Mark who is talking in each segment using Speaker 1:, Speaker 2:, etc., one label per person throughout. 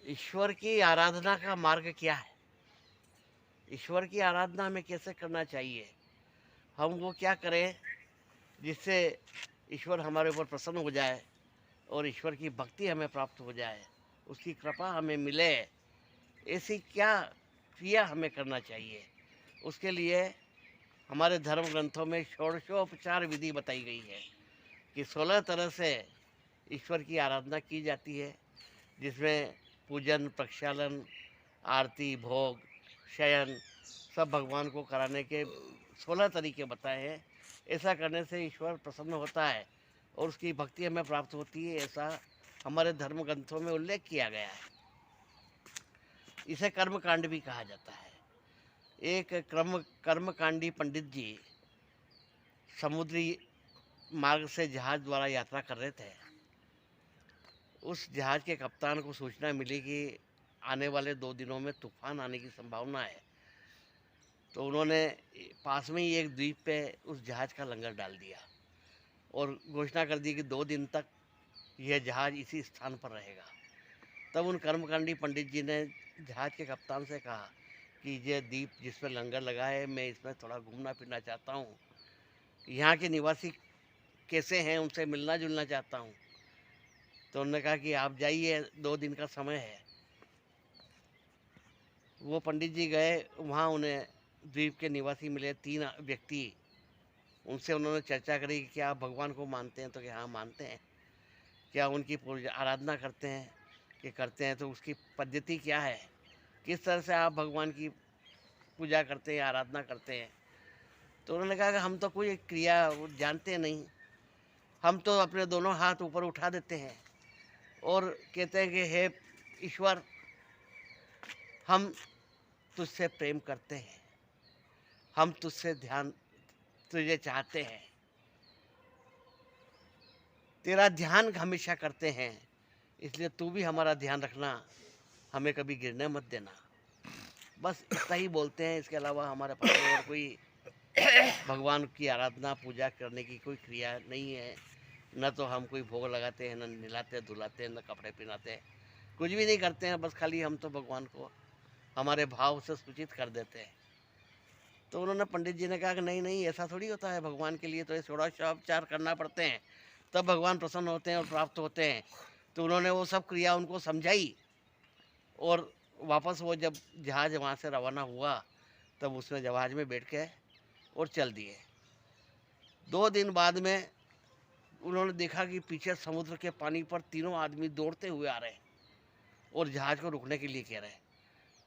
Speaker 1: ईश्वर की आराधना का मार्ग क्या है? ईश्वर की आराधना हमें कैसे करना चाहिए? हम वो क्या करें जिससे ईश्वर हमारे ऊपर प्रसन्न हो जाए और ईश्वर की भक्ति हमें प्राप्त हो जाए, उसकी कृपा हमें मिले, ऐसी क्या क्रिया हमें करना चाहिए? उसके लिए हमारे धर्म ग्रंथों में षोडशोपचार विधि बताई गई है कि 16 तरह से ईश्वर की आराधना की जाती है, जिसमें पूजन, प्रक्षालन, आरती, भोग, शयन सब भगवान को कराने के 16 तरीके बताए हैं। ऐसा करने से ईश्वर प्रसन्न होता है और उसकी भक्ति हमें प्राप्त होती है, ऐसा हमारे धर्म ग्रंथों में उल्लेख किया गया है। इसे कर्मकांड भी कहा जाता है। एक कर्मकांडी पंडित जी समुद्री मार्ग से जहाज द्वारा यात्रा कर रहे थे। उस जहाज के कप्तान को सूचना मिली कि आने वाले 2 दिनों में तूफान आने की संभावना है। तो उन्होंने पास में ही एक द्वीप पे उस जहाज का लंगर डाल दिया और घोषणा कर दी कि 2 दिन तक यह जहाज इसी स्थान पर रहेगा। तब उन कर्मकांडी पंडित जी ने जहाज के कप्तान से कहा कि ये द्वीप जिस पर लंगर लगा है, मैं इसमें थोड़ा घूमना फिरना चाहता हूँ, यहाँ के निवासी कैसे हैं उनसे मिलना जुलना चाहता हूँ। तो उन्होंने कहा कि आप जाइए, 2 दिन का समय है। वो पंडित जी गए, वहाँ उन्हें द्वीप के निवासी मिले 3 व्यक्ति। उनसे उन्होंने चर्चा करी कि क्या आप भगवान को मानते हैं? तो कि हाँ मानते हैं। क्या उनकी पूजा आराधना करते हैं? कि करते हैं। तो उसकी पद्धति क्या है? किस तरह से आप भगवान की पूजा करते हैं, आराधना करते हैं? तो उन्होंने कहा कि हम तो कोई क्रिया वो जानते नहीं, हम तो अपने दोनों हाथ ऊपर उठा देते हैं और कहते हैं कि हे ईश्वर, हम तुझसे प्रेम करते हैं, हम तुझे चाहते हैं, तेरा ध्यान हमेशा करते हैं, इसलिए तू भी हमारा ध्यान रखना, हमें कभी गिरने मत देना। बस इतना ही बोलते हैं, इसके अलावा हमारे पास और कोई भगवान की आराधना पूजा करने की कोई क्रिया नहीं है। न तो हम कोई भोग लगाते हैं, न नहलाते धुलाते हैं, न कपड़े पहनाते हैं, कुछ भी नहीं करते हैं। बस खाली हम तो भगवान को हमारे भाव से सूचित कर देते हैं। तो उन्होंने पंडित जी ने कहा कि नहीं नहीं, ऐसा थोड़ी होता है, भगवान के लिए तो ये षोडशोपचार करना पड़ते हैं, तब भगवान प्रसन्न होते हैं और प्राप्त होते हैं। तो उन्होंने वो सब क्रिया उनको समझाई और वापस वो जब जहाज वहाँ से रवाना हुआ, तब उसमें जहाज में बैठ के और चल दिए। 2 दिन बाद में उन्होंने देखा कि पीछे समुद्र के पानी पर तीनों आदमी दौड़ते हुए आ रहे हैं और जहाज को रुकने के लिए कह रहे हैं।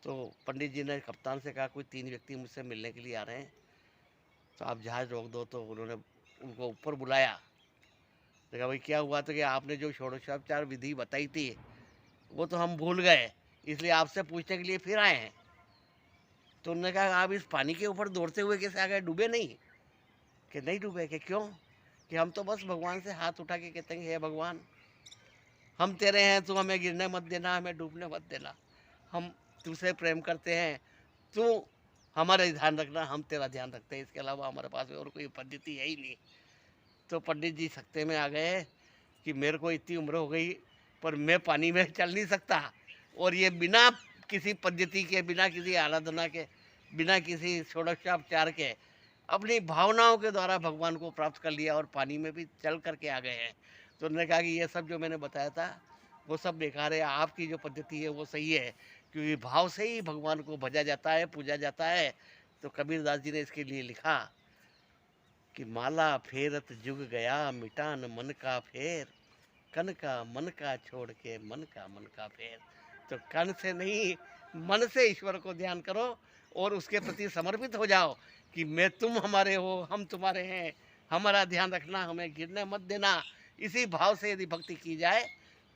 Speaker 1: तो पंडित जी ने कप्तान से कहा कोई 3 व्यक्ति मुझसे मिलने के लिए आ रहे हैं, तो आप जहाज रोक दो। तो उन्होंने उनको ऊपर बुलाया। देखा भाई क्या हुआ? तो कि आपने जो षोडशोपचार विधि बताई थी वो तो हम भूल गए, इसलिए आपसे पूछने के लिए फिर आए हैं। तो उन्होंने कहा आप इस पानी के ऊपर दौड़ते हुए कैसे आ गए, डूबे नहीं? कि नहीं डूबे। कि क्यों? कि हम तो बस भगवान से हाथ उठा के कहते हैं हे भगवान, हम तेरे हैं, तू हमें गिरने मत देना, हमें डूबने मत देना, हम तुझसे प्रेम करते हैं, तू हमारा ध्यान रखना, हम तेरा ध्यान रखते हैं, इसके अलावा हमारे पास और कोई पद्धति है ही नहीं। तो पंडित जी सख्ते में आ गए कि मेरे को इतनी उम्र हो गई पर मैं पानी में चल नहीं सकता, और ये बिना किसी पद्धति के, बिना किसी आराधना के, बिना किसी षोडशोपचार के अपनी भावनाओं के द्वारा भगवान को प्राप्त कर लिया और पानी में भी चल करके आ गए हैं। तो उन्होंने कहा कि ये सब जो मैंने बताया था वो सब बेकार है, आपकी जो पद्धति है वो सही है, क्योंकि भाव से ही भगवान को भजा जाता है, पूजा जाता है। तो कबीरदास जी ने इसके लिए लिखा कि माला फेरत जुग गया, मिटा न मन का फेर, कन का मन का छोड़ के मन का फेर। तो कन से नहीं, मन से ईश्वर को ध्यान करो और उसके प्रति समर्पित हो जाओ कि मैं, तुम हमारे हो, हम तुम्हारे हैं, हमारा ध्यान रखना, हमें गिरने मत देना। इसी भाव से यदि भक्ति की जाए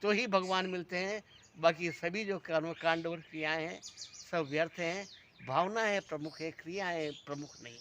Speaker 1: तो ही भगवान मिलते हैं। बाकी सभी जो कर्म कांड और क्रियाएँ हैं सब व्यर्थ हैं। भावना है प्रमुख है, क्रियाएँ प्रमुख नहीं।